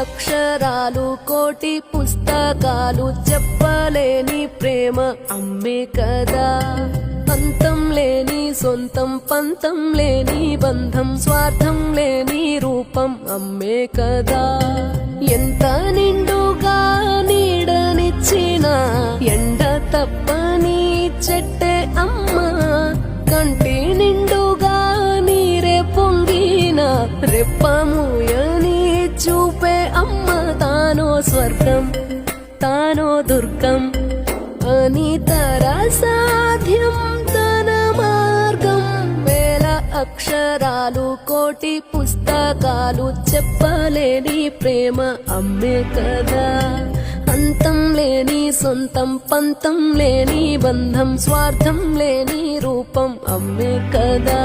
అక్షరాలు కోటి పుస్తకాలు చెప్పలేని ప్రేమ అమ్మే కదా. అంతం లేని సొంతం పంతం లేని బంధం స్వార్థం లేని రూపం అమ్మే కదా. ఎంత నిండుగా నీడనిచ్చిన ఎండ తప్పని చెట్టే అమ్మ, కంటి నిండుగా నీరే పొంగిన రెప్పముయని చూపే అమ్మ. తానో స్వర్గం తానో దుర్గం అని సాధ్యం తన మార్గం. వేల అక్షరాలు కోటి పుస్తకాలు చెప్పలేని ప్రేమ అమ్మే కదా. అంతం లేని సొంతం పంతం లేని బంధం స్వార్థం లేని రూపం అమ్మే కదా.